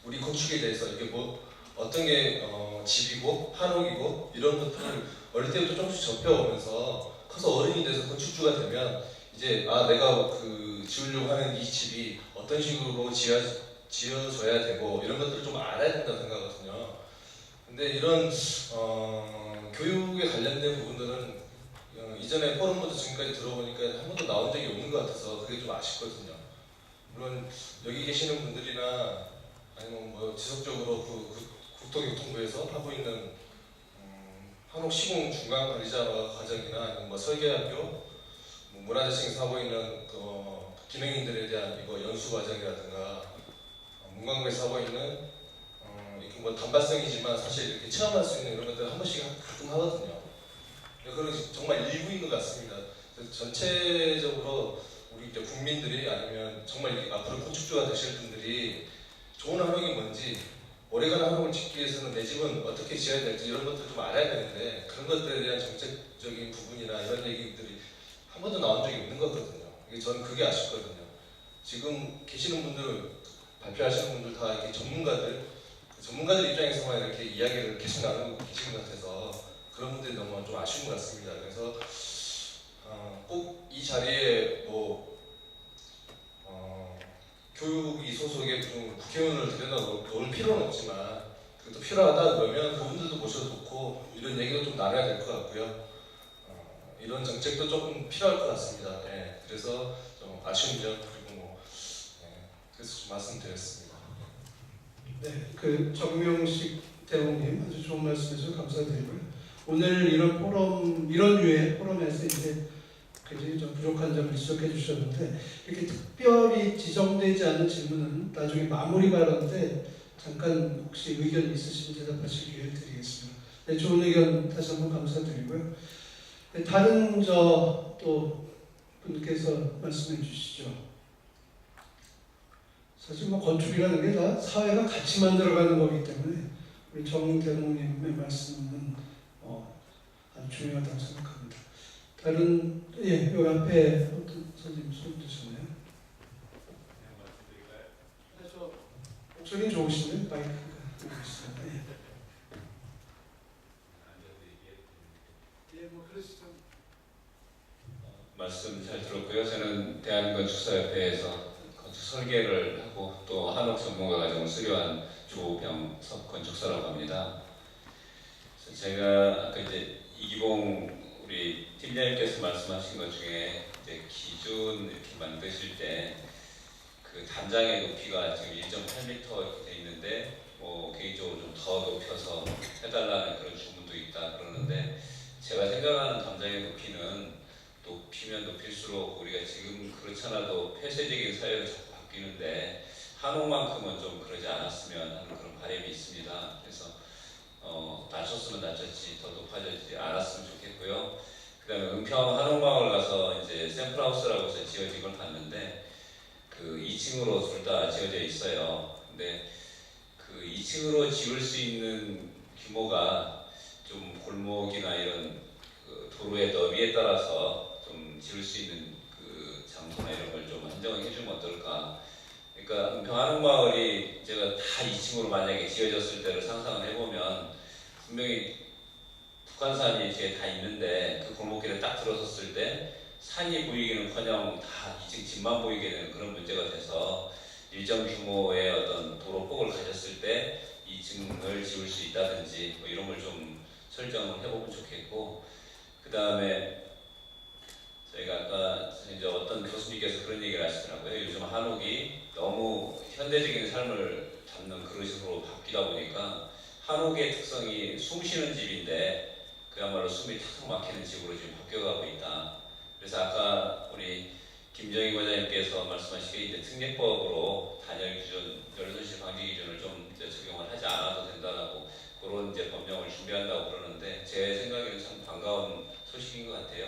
Speaker 7: 우리 건축에 대해서 이게 뭐 어떤 게 집이고 한옥이고 이런 것들을 어릴 때부터 조금씩 접해오면서 커서 어른이 돼서 건축주가 되면 이제 내가 그 지으려고 하는 이 집이 어떤 식으로 지어져야 되고 이런 것들을 좀 알아야 된다고 생각하거든요. 근데 이런 교육에 관련된 부분들은 이전에 포럼부터 지금까지 들어보니까 한 번도 나온 적이 없는 것 같아서 그게 좀 아쉽거든요. 물론 여기 계시는 분들이나 아니면 뭐 지속적으로 그 국토교통부에서 하고 있는 한옥 시공 중간 관리자 과정이나 아니면 뭐 설계학교, 뭐 문화재청에서 하고 있는 그 기능인들에 대한 이거 연수 과정이라든가 문광부에서 하고 있는 이렇게 뭐 단발성이지만 사실 이렇게 체험할 수 있는 이런 것들 한 번씩 가끔 하거든요. 그런 정말 일부인 것 같습니다. 그래서 전체적으로 우리 이제 국민들이 아니면 정말 앞으로 건축주가 되실 분들이 좋은 한옥이 뭔지 오래가는 한옥을 짓기 위해서는 내 집은 어떻게 지어야 될지 이런 것들 좀 알아야 되는데 그런 것들에 대한 정책적인 부분이나 이런 얘기들이 한 번도 나온 적이 없는 거거든요. 저는 그게 아쉽거든요. 지금 계시는 분들 발표하시는 분들 다 이렇게 전문가들 입장에서만 이렇게 이야기를 계속 나누고 계신 것 같아서 그런 분들이 너무 좀 아쉬운 것 같습니다. 그래서 꼭 이 자리에 뭐 교육이 소속의 무슨 국회의원을 들여다 놓을 필요는 없지만 그래도 필요하다 그러면 그분들도 모셔도 좋고 이런 얘기도 좀 나눠야 될 것 같고요. 이런 정책도 조금 필요할 것 같습니다. 그래서 좀 아쉬운 점 그리고 뭐 그래서 좀 말씀드렸습니다.
Speaker 2: 네, 그 정명식 대원님 아주 좋은 말씀해주셔서 감사드리고요. 오늘 이런 이런 류의 포럼에서 이제 굉장히 좀 부족한 점을 지적해 주셨는데 이렇게 특별히 지정되지 않은 질문은 나중에 마무리 발언 때 잠깐 혹시 의견 있으시면 대답하실 기회를 드리겠습니다. 네, 좋은 의견 다시 한번 감사드리고요. 네, 다른 또 분께서 말씀해 주시죠. 사실 뭐 건축이라는 게 다 사회가 같이 만들어가는 거기 때문에 우리 정 대목님의 말씀은 아주 중요하다고 생각합니다. 다른 여기 앞에 어떤 선생님 손 드셨나요?
Speaker 8: 네, 말씀드릴까요?
Speaker 2: 저 목소리 좋으시네요. 마이크가 있습니다.
Speaker 8: 앉아서 얘기해도
Speaker 2: 예, 뭐 그러시죠.
Speaker 8: 말씀 잘 들었고요. 저는 대한건축사협회에서 건축 설계를 하고 또 한옥 전문가 과정을 수료한 조병섭 건축사라고 합니다. 그래서 제가 아까 이제 이기봉 우리 팀장님께서 말씀하신 것 중에 이제 기준 이렇게 만드실 때 그 단장의 높이가 지금 1.8m 이렇게 돼 있는데 뭐 개인적으로 좀 더 높여서 해달라는 그런 주문도 있다 그러는데 제가 생각하는 단장의 높이는 높이면 높일수록 우리가 지금 그렇잖아도 폐쇄적인 사회로 자꾸 바뀌는데 한옥만큼은 좀 그러지 않았으면 하는 그런 바람이 있습니다. 그래서 낮췄으면 낮췄지 더 높아지지 않았으면 좋겠고요. 그 다음에 은평 한옥마을 가서 이제 샘플하우스라고 해서 지어진 걸 봤는데 그 2층으로 둘 다 지어져 있어요. 근데 그 2층으로 지을 수 있는 규모가 좀 골목이나 이런 그 도로의 너비에 따라서 좀 지을 수 있는 그 장소나 이런 걸 좀 한정해 주면 어떨까. 그러니까 은평 한옥마을이 제가 다 2층으로 만약에 지어졌을 때를 상상을 해보면 분명히 북한산이 뒤에 다 있는데 그 골목길에 딱 들어섰을 때 산이 보이기는커녕 다 2층 집만 보이게 되는 그런 문제가 돼서 일정 규모의 어떤 도로폭을 가졌을 때 2층을 지을 수 있다든지 뭐 이런 걸 좀 설정을 해보면 좋겠고, 그 다음에 저희가 아까 이제 어떤 교수님께서 그런 얘기를 하시더라고요. 요즘 한옥이 너무 현대적인 삶을 담는 그릇으로 바뀌다 보니까 한옥의 특성이 숨 쉬는 집인데 그야말로 숨이 탁탁 막히는 집으로 지금 바뀌어가고 있다. 그래서 아까 우리 김정희 과장님께서 말씀하시기에 이제 특례법으로 단열 기준, 열손실 방지 기준을 좀 이제 적용을 하지 않아도 된다고 그런 이제 법령을 준비한다고 그러는데 제 생각에는 참 반가운 소식인 것 같아요.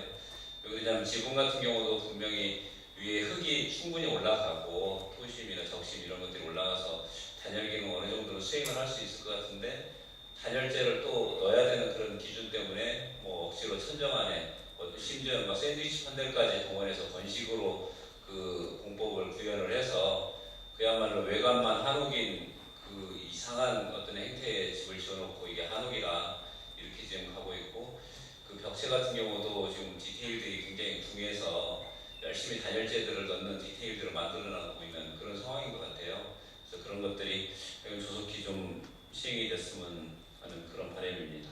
Speaker 8: 왜냐하면 지붕 같은 경우도 분명히 위에 흙이 충분히 올라가고 토심이나 적심 이런 것들이 올라가서 단열 기능 어느 정도로 수행을 할 수 있을 것 같은데 단열재를 또 넣어야 되는 그런 기준 때문에 뭐 억지로 천정 안에 심지어 막 샌드위치 판넬까지 동원해서 건식으로 그 공법을 구현을 해서 그야말로 외관만 한옥인 그 이상한 어떤 행태의 집을 지어놓고 이게 한옥이라 이렇게 지금 가고 있고, 그 벽체 같은 경우도 지금 디테일들이 굉장히 중요해서 열심히 단열재들을 넣는 디테일들을 만들어나가고 있는 그런 상황인 것 같아요. 그래서 그런 것들이 조속히 좀 시행이 됐으면 하는 그런 바람입니다.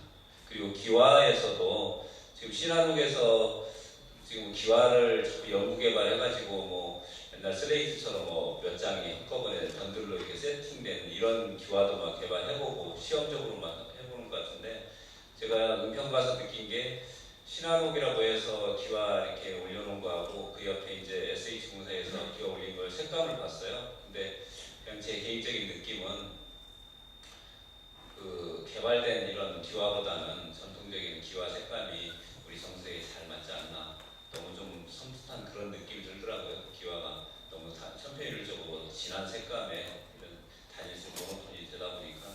Speaker 8: 그리고 기와에서도 지금 신한옥에서 지금 기와를 자꾸 연구 개발해가지고 뭐 옛날 슬레이트처럼 뭐 몇 장이 한꺼번에 단들로 이렇게 세팅된 이런 기와도 막 개발해보고 시험적으로만 해보는 것 같은데, 제가 은평 가서 느낀 게 신한옥이라고 해서 기와 이렇게 올려놓은 거하고 그 옆에 이제 SH공사에서 기와 올린 걸 색감을 봤어요. 근데 그냥 제 개인적인 느낌은 그 개발된 이런 기와보다는 전통적인 기와 색감이 우리 정서에 잘 맞지 않나, 너무 좀 섬뜩한 그런 느낌이 들더라고요. 기와가 너무 천편일률적으로 진한 색감에 이런 단일색 모노톤이 되다 보니까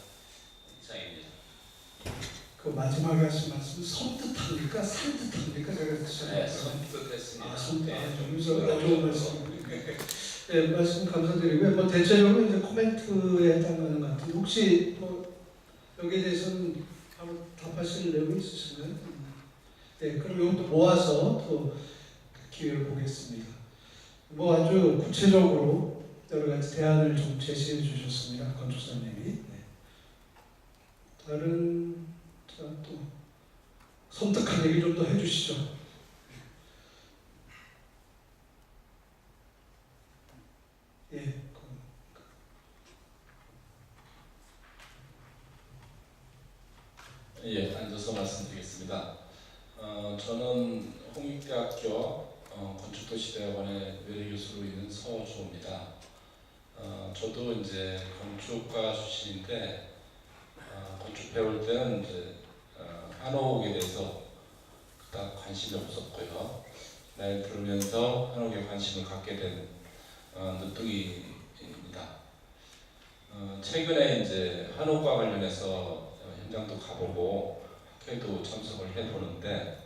Speaker 8: 이상입니다.
Speaker 2: 그 마지막에 하신 말씀 섬뜩합니까? 산뜻합니까? 제가
Speaker 8: 네, 섬뜩했습니다.
Speaker 2: 아, 섬뜩.
Speaker 8: 네.
Speaker 2: 아, 좋은 말씀입니다. 네, 말씀 감사드리고요. 뭐 대체적으로 이제 코멘트에 해당하는 것 같은데 혹시 뭐 여기에 대해서는 바로 답하실 내용이 있으신가요? 네, 그럼 이것도 모아서 또 기회를 보겠습니다. 뭐 아주 구체적으로 여러 가지 대안을 좀 제시해 주셨습니다, 건축사님이. 네. 다른 자, 또 섬뜩한 얘기 좀 더 해주시죠. 예.
Speaker 9: 예, 앉아서 말씀드리겠습니다. 저는 홍익대학교 건축도시대학원의 외래교수로 있는 서주호입니다. 저도 이제 건축가 출신인데 건축 배울 때는 이제 한옥에 대해서 그닥 관심이 없었고요. 나이 들으면서 한옥에 관심을 갖게 된 늦둥이입니다. 최근에 이제 한옥과 관련해서 현장도 가보고 학회도 참석을 해보는데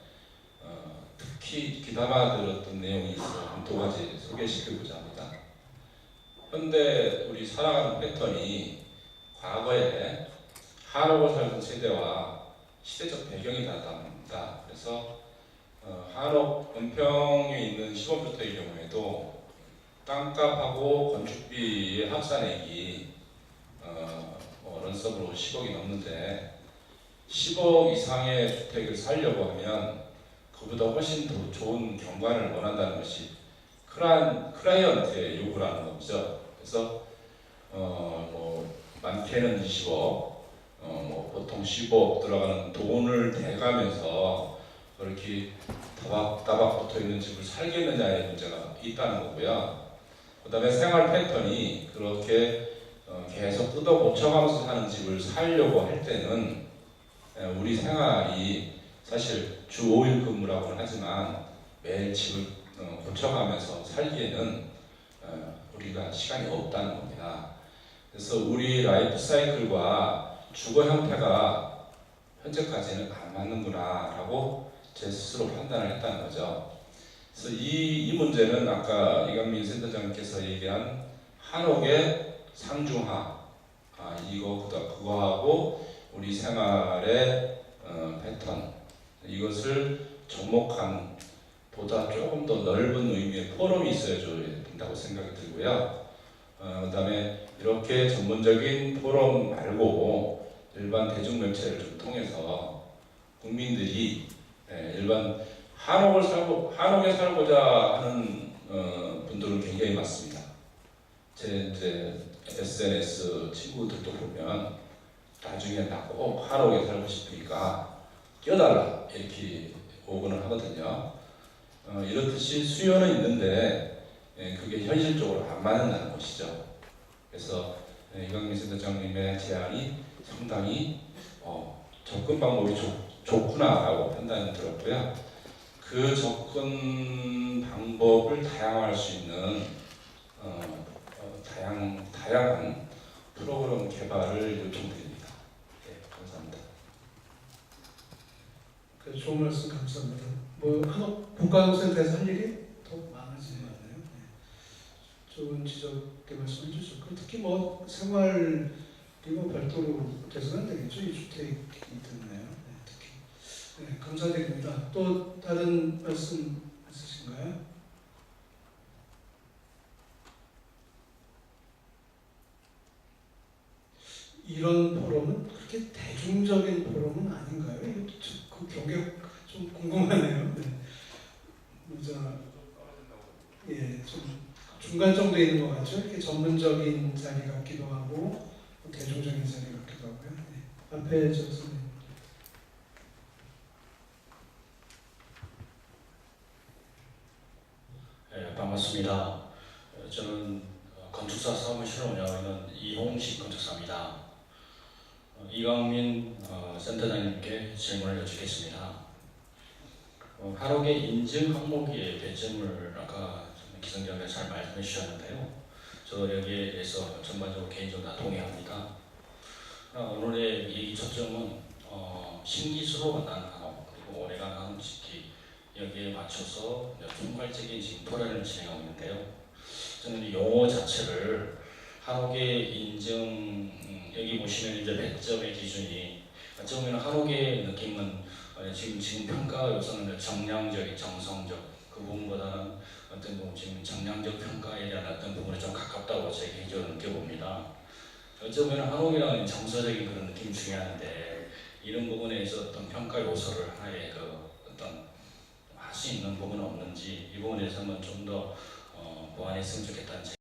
Speaker 9: 특히 귀담아 들었던 내용이 있어서 두 가지 소개시키고자 합니다. 현대 우리 살아가는 패턴이 과거에 한옥을 살던 세대와 시대적 배경이 다릅니다. 그래서 한옥 은평에 있는 시범주택의 경우에도 땅값하고 건축비의 합산액이 런썸으로 10억이 넘는데 10억 이상의 주택을 살려고 하면 그보다 훨씬 더 좋은 경관을 원한다는 것이 클라이언트의 요구라는 거죠. 그래서 뭐 많게는 20억, 뭐 보통 15억 들어가는 돈을 대가면서 그렇게 따박 붙어 있는 집을 살겠느냐의 문제가 있다는 거고요. 그다음에 생활 패턴이 그렇게 계속 뜯어 고쳐가면서 사는 집을 살려고 할 때는 우리 생활이 사실 주 5일 근무라고는 하지만 매일 집을 고쳐가면서 살기에는 우리가 시간이 없다는 겁니다. 그래서 우리 라이프 사이클과 주거 형태가 현재까지는 안 맞는구나라고 제 스스로 판단을 했다는 거죠. 그래서 이 문제는 아까 이강민 센터장님께서 얘기한 한옥의 상중하, 그거하고 우리 생활의 패턴, 이것을 접목한 보다 조금 더 넓은 의미의 포럼이 있어야 된다고 생각이 들고요. 그 다음에 이렇게 전문적인 포럼 말고 일반 대중매체를 좀 통해서 국민들이 일반 한옥에 살고자 하는 분들은 굉장히 많습니다. 제 이제 SNS 친구들도 보면 나중에 나 꼭 한옥에 살고 싶으니까 껴달라 이렇게 오곤을 하거든요. 이렇듯이 수요는 있는데 그게 현실적으로 안 맞는다는 것이죠. 그래서 이강민 센터장님의 제안이 상당히 접근 방법이 좋구나라고 판단이 들었고요. 그 접근 방법을 다양화할 수 있는 다양한 프로그램 개발을 요청드립니다. 네, 감사합니다.
Speaker 2: 좋은 말씀 감사합니다. 뭐 한옥 국가한옥센터에서 할 일이 더 많아지는 것 같네요. 네. 좋은 지적의 말씀해 주셨고 특히 뭐 생활 그리고 별도로 돼서는 되겠죠. 이 주택이 때문에요. 네, 특히. 네, 감사드립니다. 또 다른 말씀 있으신가요? 이런 포럼은 그렇게 대중적인 포럼은 아닌가요? 이것도 그 경계 좀 궁금하네요. 네. 좀 중간 정도에 있는 것 같죠? 이렇게 전문적인 자리 같기도 하고 대중적인 자리 같기도 하고요. 네. 앞에 저 선생님.
Speaker 10: 네, 반갑습니다. 저는 건축사 사무실을 운영하는 이홍식 건축사입니다. 이강민 센터장님께 질문을 여쭙겠습니다. 한옥의 인증 항목의 배점을 아까 기성장님 잘 말씀해 주셨는데요. 저 여기에 대해서 전반적으로 개인적으로 다 동의합니다. 오늘의 얘기 초점은 신기수로 만난 한옥 그리고 오래간 한옥 짓기 여기에 맞춰서 총괄적인 지금 토론을 진행하고 있는데요. 저는 이 용어 자체를 한옥의 인증 여기 보시면 이제 배점의 기준이 어찌 보면 한옥의 느낌은 지금 평가 요소는 정량적인 정성적 그 부분보다는 어떤 뭐 지금 정량적 평가에 대한 어떤 부분에 좀 가깝다고 제 개인적으로 느껴봅니다. 어찌 보면 한옥이라는 정서적인 그런 느낌이 중요한데 이런 부분에 있어 어떤 평가 요소를 하나의 그 어떤 할 수 있는 부분은 없는지 이 부분에 대해서 한번 좀 더 보완했으면 좋겠다는 제